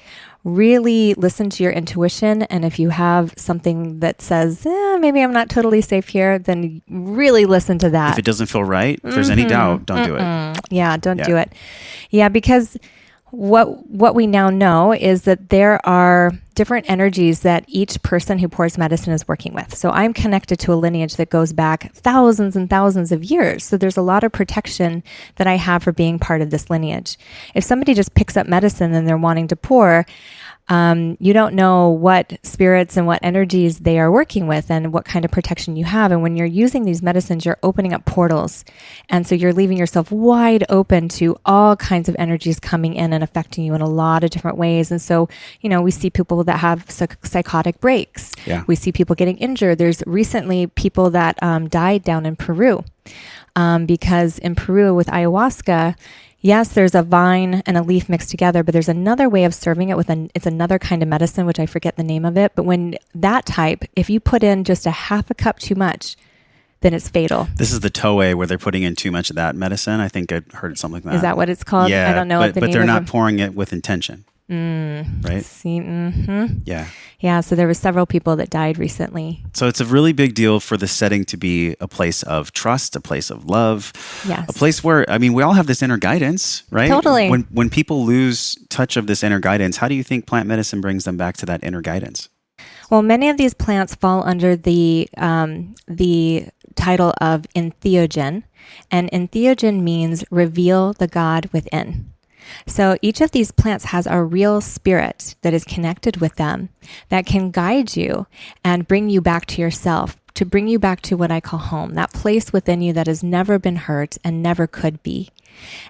Really listen to your intuition. And if you have something that says, maybe I'm not totally safe here, then really listen to that. If it doesn't feel right, if there's any doubt, don't do it. Yeah, don't do it. Yeah, because what we now know is that there are different energies that each person who pours medicine is working with. So I'm connected to a lineage that goes back thousands and thousands of years. So there's a lot of protection that I have for being part of this lineage. If somebody just picks up medicine and they're wanting to pour, you don't know what spirits and what energies they are working with and what kind of protection you have. And when you're using these medicines, you're opening up portals. And so you're leaving yourself wide open to all kinds of energies coming in and affecting you in a lot of different ways. And so, we see people that have psychotic breaks. Yeah. We see people getting injured. There's recently people that died down in Peru because in Peru with ayahuasca, yes, there's a vine and a leaf mixed together, but there's another way of serving it it's another kind of medicine, which I forget the name of it. But when that type, if you put in just a half a cup too much, then it's fatal. This is the Toei where they're putting in too much of that medicine. I think I heard something like that. Is that what it's called? Yeah, I don't know what the name but they're not pouring it with intention. Right? See, mm-hmm. Yeah. Yeah, so there were several people that died recently. So it's a really big deal for the setting to be a place of trust, a place of love, yes. A place where, we all have this inner guidance, right? Totally. When people lose touch of this inner guidance, how do you think plant medicine brings them back to that inner guidance? Well, many of these plants fall under the title of entheogen, and entheogen means reveal the God within. So each of these plants has a real spirit that is connected with them that can guide you and bring you back to yourself, to bring you back to what I call home, that place within you that has never been hurt and never could be.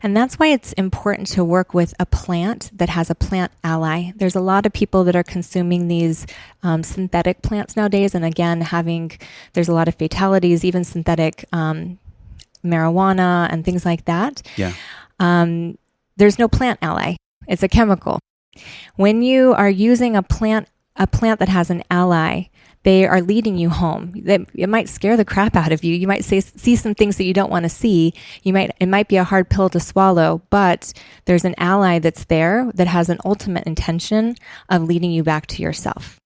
And that's why it's important to work with a plant that has a plant ally. There's a lot of people that are consuming these synthetic plants nowadays. And again, there's a lot of fatalities, even synthetic marijuana and things like that. Yeah. There's no plant ally. It's a chemical. When you are using a plant that has an ally, they are leading you home. It might scare the crap out of you. You might see some things that you don't want to see. It might be a hard pill to swallow, but there's an ally that's there that has an ultimate intention of leading you back to yourself.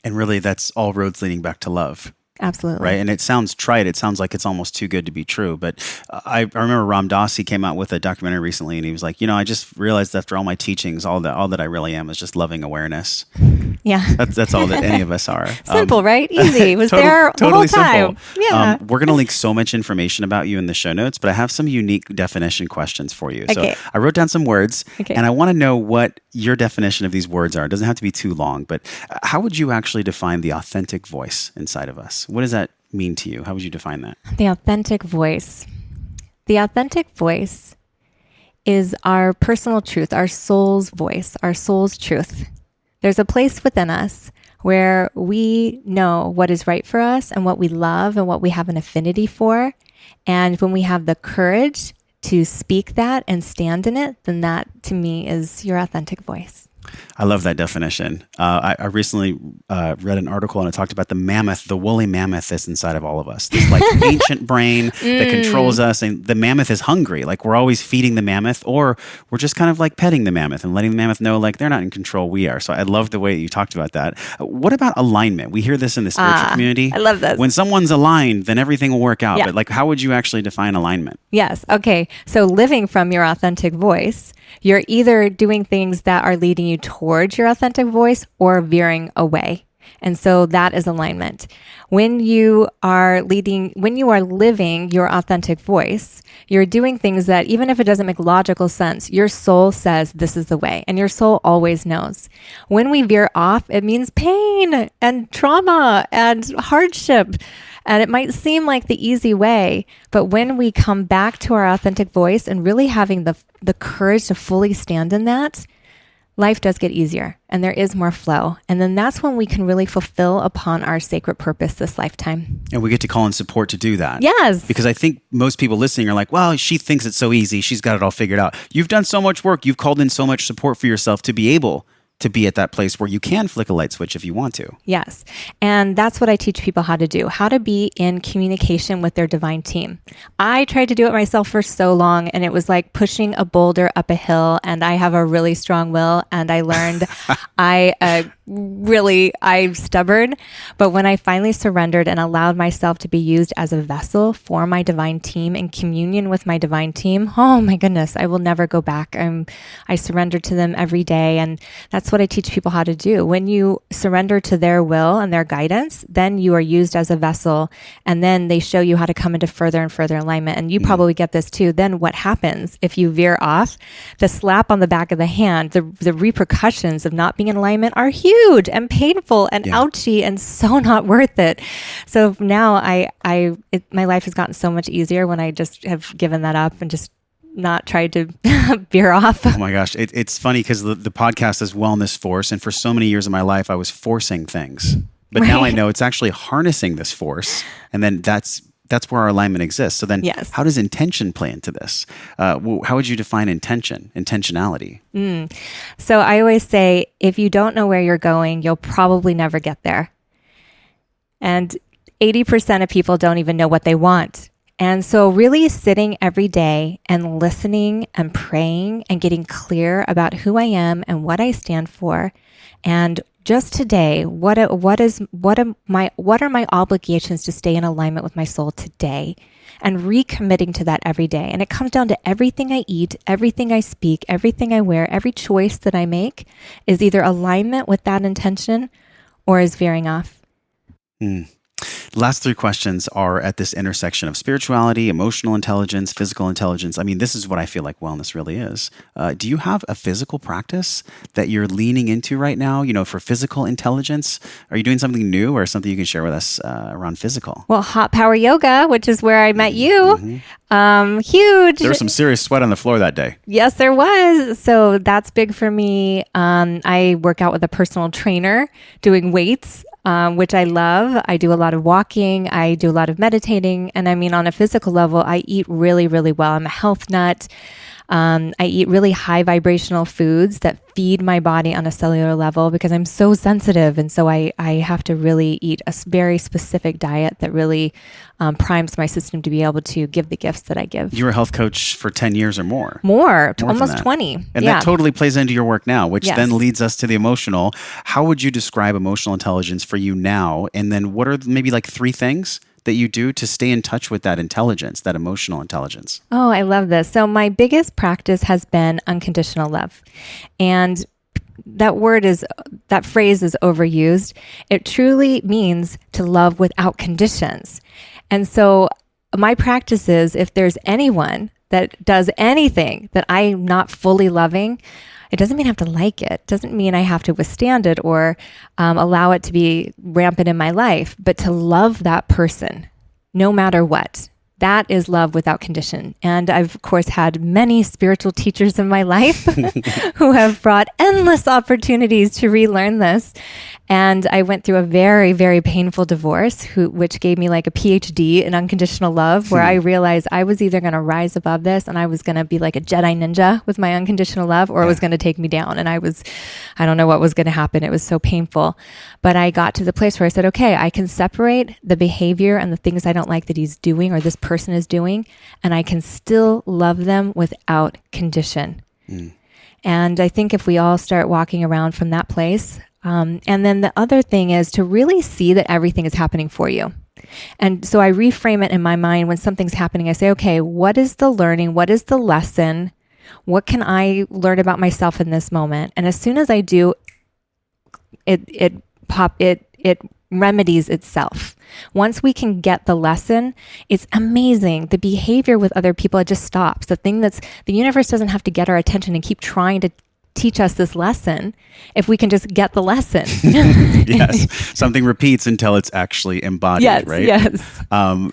And really, that's all roads leading back to love. Absolutely. Right. And it sounds trite. It sounds like it's almost too good to be true. But I remember Ram Dass, he came out with a documentary recently, and he was like, I just realized after all my teachings, all that I really am is just loving awareness. Yeah. That's all that any of us are. Simple, right? Easy. It was there the whole time. Simple. Yeah. We're going to link so much information about you in the show notes, but I have some unique definition questions for you. Okay. So I wrote down some words, and I want to know what your definition of these words are. It doesn't have to be too long, but how would you actually define the authentic voice inside of us? What does that mean to you? How would you define that? The authentic voice. The authentic voice is our personal truth, our soul's voice, our soul's truth. There's a place within us where we know what is right for us and what we love and what we have an affinity for. And when we have the courage to speak that and stand in it, then that to me is your authentic voice. I love that definition. I recently read an article, and it talked about the mammoth, the woolly mammoth that's inside of all of us. This like ancient brain that controls us. And the mammoth is hungry. Like we're always feeding the mammoth, or we're just kind of like petting the mammoth and letting the mammoth know like they're not in control, we are. So I love the way you talked about that. What about alignment? We hear this in the spiritual community. I love this. When someone's aligned, then everything will work out. Yeah. But like, how would you actually define alignment? Yes. Okay. So living from your authentic voice, you're either doing things that are leading you towards your authentic voice or veering away. And so that is alignment. When you are living your authentic voice, you're doing things that even if it doesn't make logical sense, your soul says this is the way, and your soul always knows. When we veer off, it means pain and trauma and hardship. And it might seem like the easy way, but when we come back to our authentic voice and really having the courage to fully stand in that, life does get easier and there is more flow. And then that's when we can really fulfill upon our sacred purpose this lifetime. And we get to call in support to do that. Yes. Because I think most people listening are like, well, she thinks it's so easy. She's got it all figured out. You've done so much work. You've called in so much support for yourself to be able to be at that place where you can flick a light switch if you want to. Yes. And that's what I teach people how to do, how to be in communication with their divine team. I tried to do it myself for so long, and it was like pushing a boulder up a hill, and I have a really strong will, and I learned I'm stubborn. But when I finally surrendered and allowed myself to be used as a vessel for my divine team in communion with my divine team, oh my goodness, I will never go back. I surrender to them every day. And that's what I teach people how to do. When you surrender to their will and their guidance, then you are used as a vessel, and then they show you how to come into further and further alignment. And you probably get this too. Then what happens if you veer off? The slap on the back of the hand, the repercussions of not being in alignment are huge and painful and ouchy and so not worth it. So now my life has gotten so much easier when I just have given that up and just not tried to veer off. Oh my gosh. It's funny because the podcast is Wellness Force. And for so many years of my life, I was forcing things. But now I know it's actually harnessing this force. And then that's where our alignment exists. So then how does intention play into this? How would you define intentionality? So I always say, if you don't know where you're going, you'll probably never get there. And 80% of people don't even know what they want. And so really sitting every day and listening and praying and getting clear about who I am and what I stand for. And just today, what are my obligations to stay in alignment with my soul today, and recommitting to that every day. And it comes down to everything I eat, everything I speak, everything I wear, every choice that I make is either alignment with that intention or is veering off. Last three questions are at this intersection of spirituality, emotional intelligence, physical intelligence. I mean, this is what I feel like wellness really is. Do you have a physical practice that you're leaning into right now, for physical intelligence? Are you doing something new or something you can share with us around physical? Well, hot power yoga, which is where I met you. Huge. There was some serious sweat on the floor that day. Yes, there was. So that's big for me. I work out with a personal trainer doing weights, which I love. I do a lot of walking. I do a lot of meditating. And I mean, on a physical level, I eat really, really well. I'm a health nut. I eat really high vibrational foods that feed my body on a cellular level because I'm so sensitive. And so I have to really eat a very specific diet that really primes my system to be able to give the gifts that I give. You were a health coach for 10 years or more. More almost 20. And that totally plays into your work now, which Yes. then leads us to the emotional. How would you describe emotional intelligence for you now? And then what are maybe like 3 things that you do to stay in touch with that intelligence, that emotional intelligence? Oh, I love this. So my biggest practice has been unconditional love. And that phrase is overused. It truly means to love without conditions. And so my practice is, if there's anyone that does anything that I'm not fully loving, it doesn't mean I have to like it. It doesn't mean I have to withstand it or allow it to be rampant in my life, but to love that person no matter what. That is love without condition. And I've, of course, had many spiritual teachers in my life who have brought endless opportunities to relearn this. And I went through a very, very painful divorce, which gave me like a PhD in unconditional love, where I realized I was either going to rise above this and I was going to be like a Jedi ninja with my unconditional love, or it was going to take me down. And I don't know what was going to happen. It was so painful. But I got to the place where I said, okay, I can separate the behavior and the things I don't like that he's doing or this person is doing, and I can still love them without condition. And I think if we all start walking around from that place, and then the other thing is to really see that everything is happening for you. And so I reframe it in my mind when something's happening. I say, okay, what is the learning? What is the lesson? What can I learn about myself in this moment? And as soon as I do, it remedies itself. Once we can get the lesson, it's amazing. The behavior with other people, it just stops. The universe doesn't have to get our attention and keep trying to teach us this lesson if we can just get the lesson. Yes. Something repeats until it's actually embodied, right? Yes.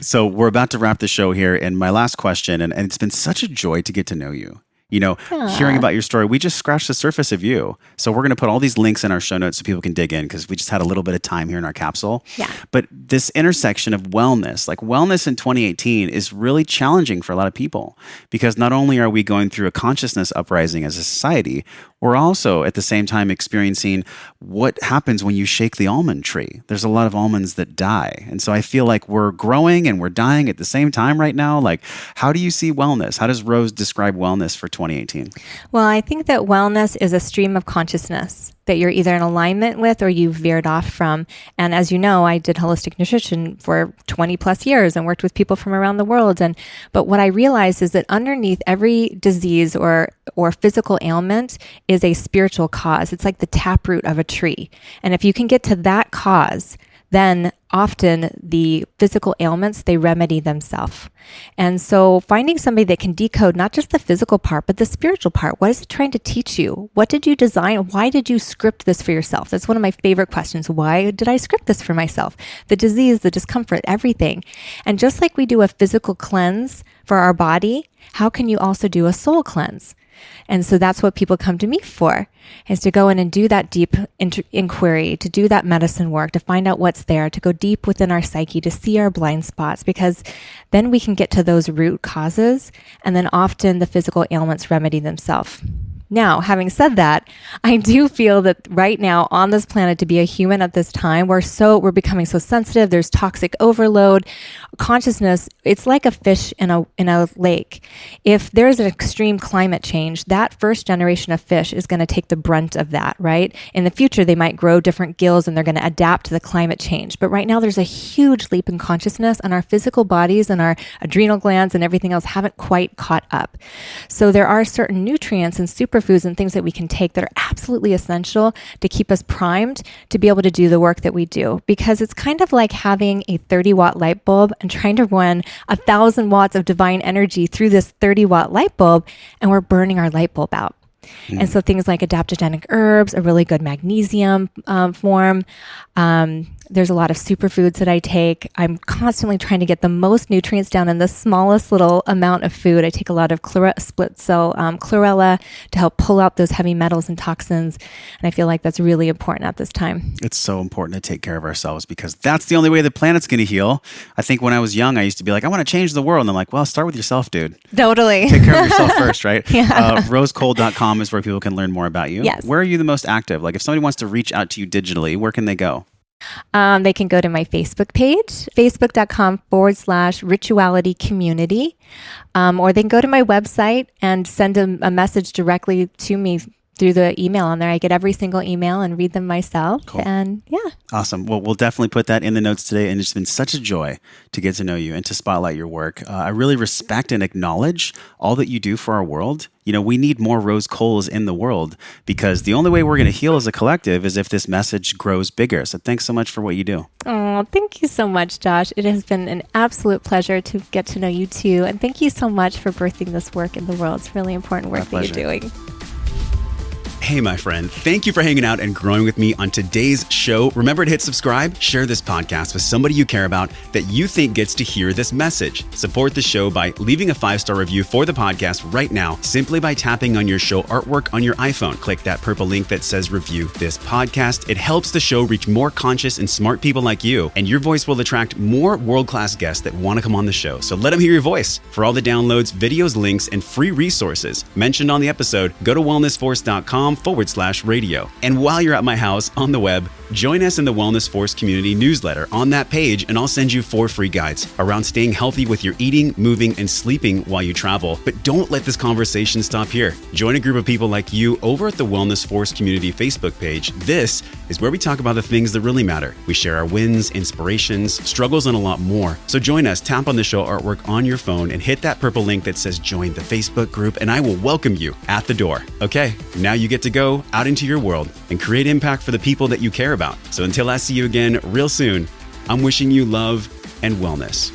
So we're about to wrap the show here. And my last question, and it's been such a joy to get to know you. You know, hearing about your story, we just scratched the surface of you. So we're going to put all these links in our show notes so people can dig in, because we just had a little bit of time here in our capsule. Yeah. But this intersection of wellness, like wellness in 2018, is really challenging for a lot of people, because not only are we going through a consciousness uprising as a society, we're also at the same time experiencing what happens when you shake the almond tree. There's a lot of almonds that die. And so I feel like we're growing and we're dying at the same time right now. Like, how do you see wellness? How does Rose describe wellness for 2018? Well, I think that wellness is a stream of consciousness that you're either in alignment with or you've veered off from. And as you know, I did holistic nutrition for 20 plus years and worked with people from around the world. But what I realized is that underneath every disease or physical ailment is a spiritual cause. It's like the taproot of a tree. And if you can get to that cause, then often the physical ailments, they remedy themselves. And so finding somebody that can decode not just the physical part, but the spiritual part. What is it trying to teach you? What did you design? Why did you script this for yourself? That's one of my favorite questions. Why did I script this for myself? The disease, the discomfort, everything. And just like we do a physical cleanse for our body, how can you also do a soul cleanse? And so that's what people come to me for, is to go in and do that deep inquiry, to do that medicine work, to find out what's there, to go deep within our psyche, to see our blind spots, because then we can get to those root causes, and then often the physical ailments remedy themselves. Now, having said that, I do feel that right now on this planet, to be a human at this time, we're becoming so sensitive. There's toxic overload. Consciousness, it's like a fish in a lake. If there's an extreme climate change, that first generation of fish is going to take the brunt of that, right? In the future, they might grow different gills and they're going to adapt to the climate change. But right now, there's a huge leap in consciousness, and our physical bodies and our adrenal glands and everything else haven't quite caught up. So there are certain nutrients and superfoods and things that we can take that are absolutely essential to keep us primed to be able to do the work that we do. Because it's kind of like having a 30-watt light bulb and trying to run 1,000 watts of divine energy through this 30-watt light bulb, and we're burning our light bulb out. And so things like adaptogenic herbs, a really good magnesium form, There's a lot of superfoods that I take. I'm constantly trying to get the most nutrients down in the smallest little amount of food. I take a lot of chlorella to help pull out those heavy metals and toxins. And I feel like that's really important at this time. It's so important to take care of ourselves because that's the only way the planet's going to heal. I think when I was young, I used to be like, I want to change the world. And I'm like, well, start with yourself, dude. Totally. Take care of yourself first, right? Yeah. Rosecole.com is where people can learn more about you. Yes. Where are you the most active? Like if somebody wants to reach out to you digitally, where can they go? They can go to my Facebook page, facebook.com/rituality community, or they can go to my website and send a message directly to me through the email on there. I get every single email and read them myself. Cool. And yeah. Awesome. Well, we'll definitely put that in the notes today. And it's been such a joy to get to know you and to spotlight your work. I really respect and acknowledge all that you do for our world. You know, we need more Rose Coles in the world because the only way we're going to heal as a collective is if this message grows bigger. So thanks so much for what you do. Oh, thank you so much, Josh. It has been an absolute pleasure to get to know you too. And thank you so much for birthing this work in the world. It's really important work that you're doing. Hey, my friend, thank you for hanging out and growing with me on today's show. Remember to hit subscribe, share this podcast with somebody you care about that you think gets to hear this message. Support the show by leaving a 5-star review for the podcast right now, simply by tapping on your show artwork on your iPhone. Click that purple link that says review this podcast. It helps the show reach more conscious and smart people like you, and your voice will attract more world-class guests that want to come on the show. So let them hear your voice. For all the downloads, videos, links, and free resources mentioned on the episode, go to wellnessforce.com/radio. And while you're at my house on the web, join us in the Wellness Force community newsletter on that page, and I'll send you 4 free guides around staying healthy with your eating, moving, and sleeping while you travel. But don't let this conversation stop here. Join a group of people like you over at the Wellness Force community Facebook page. This is where we talk about the things that really matter. We share our wins, inspirations, struggles, and a lot more. So join us, tap on the show artwork on your phone, and hit that purple link that says join the Facebook group, and I will welcome you at the door. Okay, now you get to go out into your world and create impact for the people that you care about. So until I see you again real soon, I'm wishing you love and wellness.